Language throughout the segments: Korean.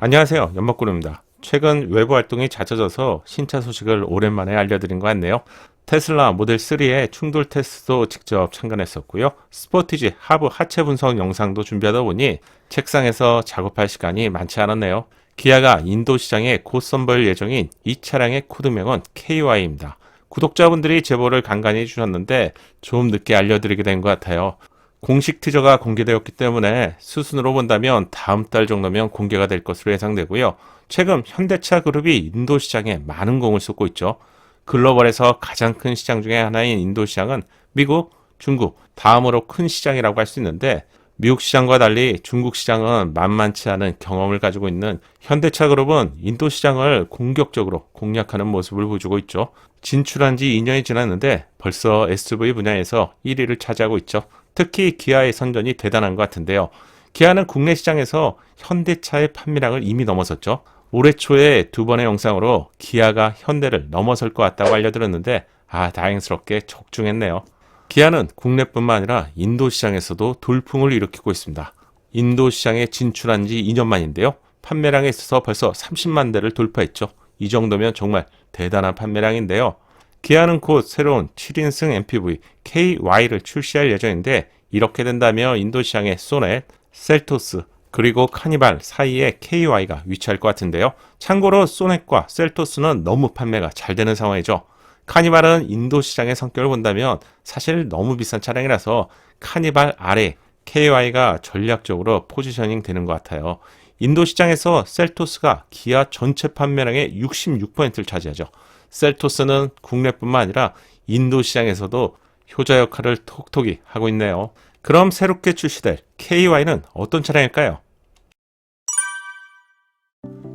안녕하세요. 연목구름입니다. 최근 외부 활동이 잦아져서 신차 소식을 오랜만에 알려드린 것 같네요. 테슬라 모델 3의 충돌 테스트도 직접 참관했었고요. 스포티지 하부 하체 분석 영상도 준비하다 보니 책상에서 작업할 시간이 많지 않았네요. 기아가 인도 시장에 곧 선보일 예정인 이 차량의 코드명은 KY입니다. 구독자분들이 제보를 간간히 해주셨는데 좀 늦게 알려드리게 된 것 같아요. 공식 티저가 공개되었기 때문에 수순으로 본다면 다음 달 정도면 공개가 될 것으로 예상되고요. 최근 현대차 그룹이 인도 시장에 많은 공을 쏟고 있죠. 글로벌에서 가장 큰 시장 중에 하나인 인도 시장은 미국, 중국, 다음으로 큰 시장이라고 할 수 있는데 미국 시장과 달리 중국 시장은 만만치 않은 경험을 가지고 있는 현대차 그룹은 인도 시장을 공격적으로 공략하는 모습을 보여주고 있죠. 진출한 지 2년이 지났는데 벌써 SUV 분야에서 1위를 차지하고 있죠. 특히 기아의 선전이 대단한 것 같은데요. 기아는 국내 시장에서 현대차의 판매량을 이미 넘어섰죠. 올해 초에 두 번의 영상으로 기아가 현대를 넘어설 것 같다고 알려드렸는데 다행스럽게 적중했네요. 기아는 국내뿐만 아니라 인도 시장에서도 돌풍을 일으키고 있습니다. 인도 시장에 진출한 지 2년 만인데요. 판매량에 있어서 벌써 30만 대를 돌파했죠. 이 정도면 정말 대단한 판매량인데요. 기아는 곧 새로운 7인승 MPV KY를 출시할 예정인데 이렇게 된다면 인도 시장의 소넷, 셀토스, 그리고 카니발 사이에 KY가 위치할 것 같은데요. 참고로 소넷과 셀토스는 너무 판매가 잘 되는 상황이죠. 카니발은 인도 시장의 성격을 본다면 사실 너무 비싼 차량이라서 카니발 아래 KY가 전략적으로 포지셔닝 되는 것 같아요. 인도 시장에서 셀토스가 기아 전체 판매량의 66%를 차지하죠. 셀토스는 국내뿐만 아니라 인도 시장에서도 효자 역할을 톡톡히 하고 있네요. 그럼 새롭게 출시될 KY는 어떤 차량일까요?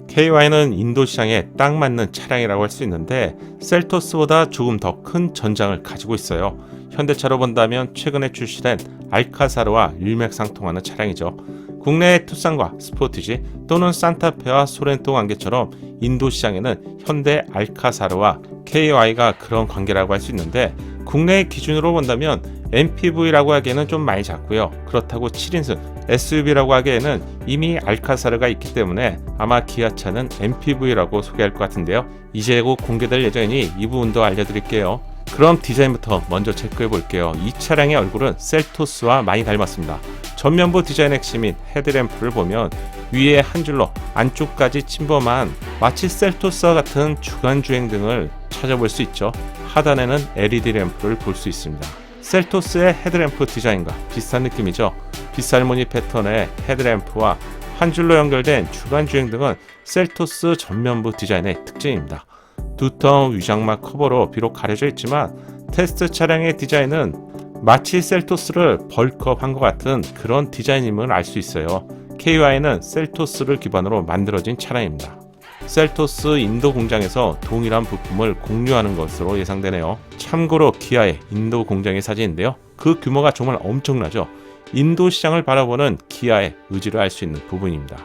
KY는 인도 시장에 딱 맞는 차량이라고 할 수 있는데 셀토스보다 조금 더 큰 전장을 가지고 있어요. 현대차로 본다면 최근에 출시된 알카사르와 일맥상통하는 차량이죠. 국내의 투싼과 스포티지 또는 산타페와 소렌토 관계처럼 인도 시장에는 현대 알카사르와 KY가 그런 관계라고 할 수 있는데 국내의 기준으로 본다면 MPV라고 하기에는 좀 많이 작고요. 그렇다고 7인승 SUV라고 하기에는 이미 알카사르가 있기 때문에 아마 기아차는 MPV라고 소개할 것 같은데요. 이제 곧 공개될 예정이니 이 부분도 알려드릴게요. 그럼 디자인부터 먼저 체크해 볼게요. 이 차량의 얼굴은 셀토스와 많이 닮았습니다. 전면부 디자인 핵심인 헤드램프를 보면 위에 한 줄로 안쪽까지 침범한 마치 셀토스와 같은 주간주행 등을 찾아볼 수 있죠. 하단에는 LED 램프를 볼 수 있습니다. 셀토스의 헤드램프 디자인과 비슷한 느낌이죠. 빗살무늬 패턴의 헤드램프와 한 줄로 연결된 주간주행 등은 셀토스 전면부 디자인의 특징입니다. 두터운 위장막 커버로 비록 가려져 있지만 테스트 차량의 디자인은 마치 셀토스를 벌크업한 것 같은 그런 디자인임을 알 수 있어요. KY는 셀토스를 기반으로 만들어진 차량입니다. 셀토스 인도 공장에서 동일한 부품을 공유하는 것으로 예상되네요. 참고로 기아의 인도 공장의 사진인데요. 그 규모가 정말 엄청나죠. 인도 시장을 바라보는 기아의 의지를 알 수 있는 부분입니다.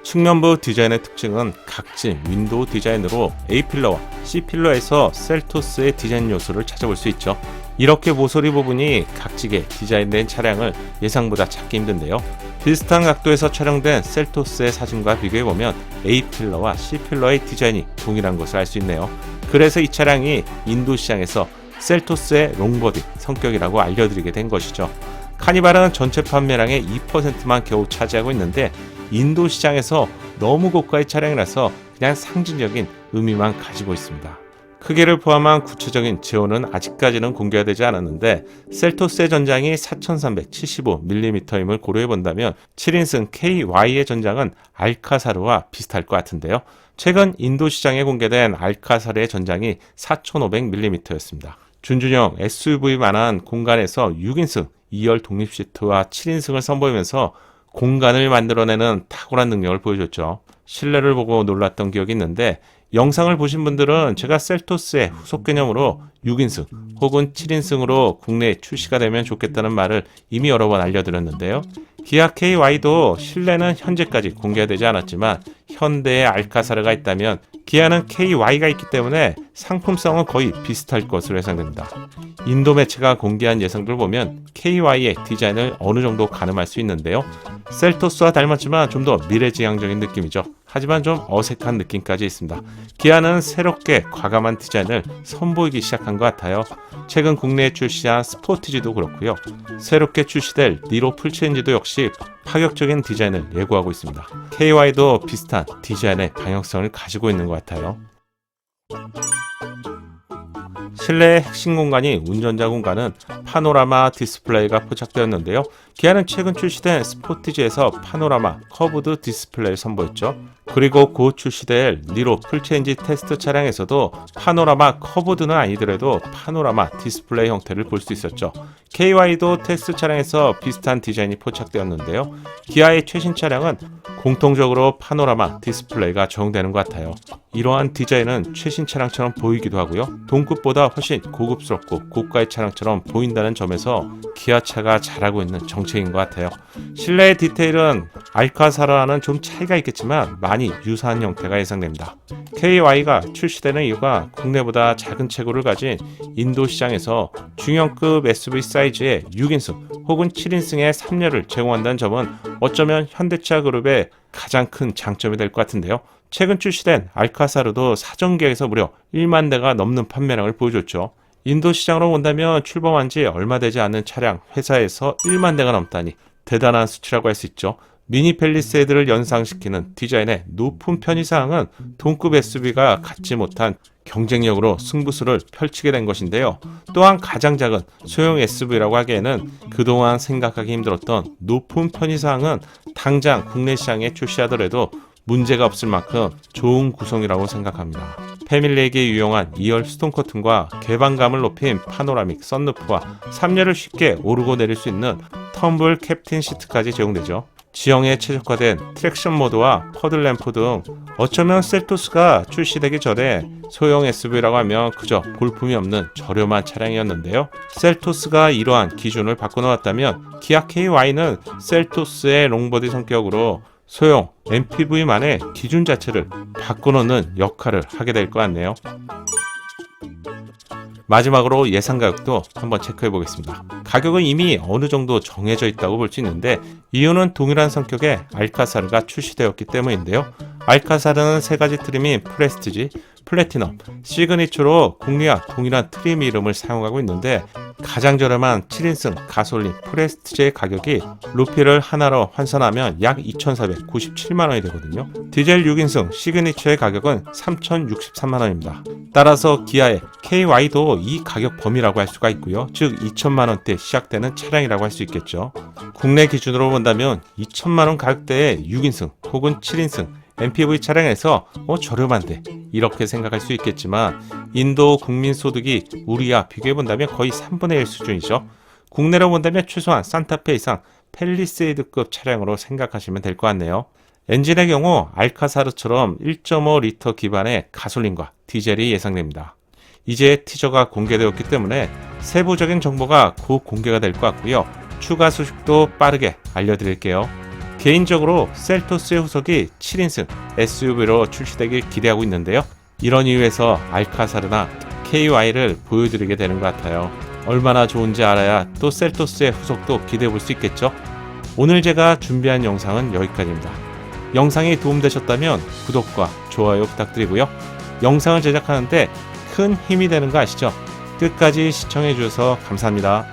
측면부 디자인의 특징은 각진 윈도우 디자인으로 A필러와 C필러에서 셀토스의 디자인 요소를 찾아볼 수 있죠. 이렇게 모서리 부분이 각지게 디자인된 차량을 예상보다 찾기 힘든데요. 비슷한 각도에서 촬영된 셀토스의 사진과 비교해보면 A필러와 C필러의 디자인이 동일한 것을 알 수 있네요. 그래서 이 차량이 인도 시장에서 셀토스의 롱보디 성격이라고 알려드리게 된 것이죠. 카니발은 전체 판매량의 2%만 겨우 차지하고 있는데 인도 시장에서 너무 고가의 차량이라서 그냥 상징적인 의미만 가지고 있습니다. 크기를 포함한 구체적인 제어는 아직까지는 공개가 되지 않았는데 셀토스의 전장이 4375mm임을 고려해본다면 7인승 KY의 전장은 알카사르와 비슷할 것 같은데요. 최근 인도 시장에 공개된 알카사르의 전장이 4500mm였습니다. 준준형 SUV만한 공간에서 6인승 2열 독립 시트와 7인승을 선보이면서 공간을 만들어내는 탁월한 능력을 보여줬죠. 실내를 보고 놀랐던 기억이 있는데 영상을 보신 분들은 제가 셀토스의 후속 개념으로 6인승 혹은 7인승으로 국내에 출시가 되면 좋겠다는 말을 이미 여러 번 알려드렸는데요. 기아 KY도 실내는 현재까지 공개되지 않았지만 현대의 알카사르가 있다면 기아는 KY가 있기 때문에 상품성은 거의 비슷할 것으로 예상됩니다. 인도 매체가 공개한 예상들 보면 KY의 디자인을 어느 정도 가늠할 수 있는데요. 셀토스와 닮았지만 좀 더 미래지향적인 느낌이죠. 하지만 좀 어색한 느낌까지 있습니다. 기아는 새롭게 과감한 디자인을 선보이기 시작한 것 같아요. 최근 국내에 출시한 스포티지도 그렇고요. 새롭게 출시될 니로 풀체인지도 역시 파격적인 디자인을 예고하고 있습니다. KY도 비슷한 디자인의 방향성을 가지고 있는 것 같아요. 실내의 핵심 공간인 운전자 공간은 파노라마 디스플레이가 포착되었는데요. 기아는 최근 출시된 스포티지에서 파노라마 커브드 디스플레이를 선보였죠. 그리고 곧 출시될 니로 풀체인지 테스트 차량에서도 파노라마 커브드는 아니더라도 파노라마 디스플레이 형태를 볼 수 있었죠. KY도 테스트 차량에서 비슷한 디자인이 포착되었는데요. 기아의 최신 차량은 공통적으로 파노라마 디스플레이가 적용되는 것 같아요. 이러한 디자인은 최신 차량처럼 보이기도 하고요. 동급보다 훨씬 고급스럽고 고가의 차량처럼 보인다는 점에서 기아차가 잘하고 있는 정책인 것 같아요. 실내 디테일은 알카사르와는 좀 차이가 있겠지만 많이 유사한 형태가 예상됩니다. KY가 출시되는 이유가 국내보다 작은 체구를 가진 인도 시장에서 중형급 SUV 사이즈의 6인승 혹은 7인승의 3열을 제공한다는 점은 어쩌면 현대차 그룹의 가장 큰 장점이 될 것 같은데요. 최근 출시된 알카사르도 사전 계약에서 무려 1만 대가 넘는 판매량을 보여줬죠. 인도 시장으로 본다면 출범한 지 얼마 되지 않은 차량 회사에서 1만 대가 넘다니 대단한 수치라고 할 수 있죠. 미니 팰리세이드를 연상시키는 디자인의 높은 편의사항은 동급 SUV가 갖지 못한 경쟁력으로 승부수를 펼치게 된 것인데요. 또한 가장 작은 소형 SUV라고 하기에는 그동안 생각하기 힘들었던 높은 편의사항은 당장 국내 시장에 출시하더라도 문제가 없을 만큼 좋은 구성이라고 생각합니다. 패밀리에게 유용한 2열 수동 커튼과 개방감을 높인 파노라믹 썬루프와 3열을 쉽게 오르고 내릴 수 있는 텀블 캡틴 시트까지 제공되죠. 지형에 최적화된 트랙션 모드와 퍼들램프 등 어쩌면 셀토스가 출시되기 전에 소형 SUV라고 하면 그저 볼품이 없는 저렴한 차량이었는데요. 셀토스가 이러한 기준을 바꿔놓았다면 기아 KY는 셀토스의 롱보디 성격으로 소형 MPV만의 기준 자체를 바꿔놓는 역할을 하게 될 것 같네요. 마지막으로 예상 가격도 한번 체크해 보겠습니다. 가격은 이미 어느 정도 정해져 있다고 볼 수 있는데 이유는 동일한 성격의 알카사르가 출시되었기 때문인데요. 알카사르는 세 가지 트림인 프레스티지, 플래티넘, 시그니처로 국내와 동일한 트림 이름을 사용하고 있는데 가장 저렴한 7인승 가솔린 프레스티지의 가격이 루피를 하나로 환산하면 약 2,497만원이 되거든요. 디젤 6인승 시그니처의 가격은 3,063만원입니다. 따라서 기아의 KY도 이 가격 범위라고 할 수가 있고요. 즉 2천만원대 시작되는 차량이라고 할 수 있겠죠. 국내 기준으로 본다면 2천만원 가격대의 6인승 혹은 7인승 MPV 차량에서 저렴한데 이렇게 생각할 수 있겠지만 인도 국민 소득이 우리와 비교해 본다면 거의 3분의 1 수준이죠. 국내로 본다면 최소한 산타페 이상 팰리세이드급 차량으로 생각하시면 될 것 같네요. 엔진의 경우 알카사르처럼 1.5리터 기반의 가솔린과 디젤이 예상됩니다. 이제 티저가 공개되었기 때문에 세부적인 정보가 곧 공개가 될 것 같고요. 추가 소식도 빠르게 알려드릴게요. 개인적으로 셀토스의 후속이 7인승 SUV로 출시되길 기대하고 있는데요. 이런 이유에서 알카사르나 KY를 보여드리게 되는 것 같아요. 얼마나 좋은지 알아야 또 셀토스의 후속도 기대해 볼 수 있겠죠? 오늘 제가 준비한 영상은 여기까지입니다. 영상이 도움되셨다면 구독과 좋아요 부탁드리고요. 영상을 제작하는데 큰 힘이 되는 거 아시죠? 끝까지 시청해 주셔서 감사합니다.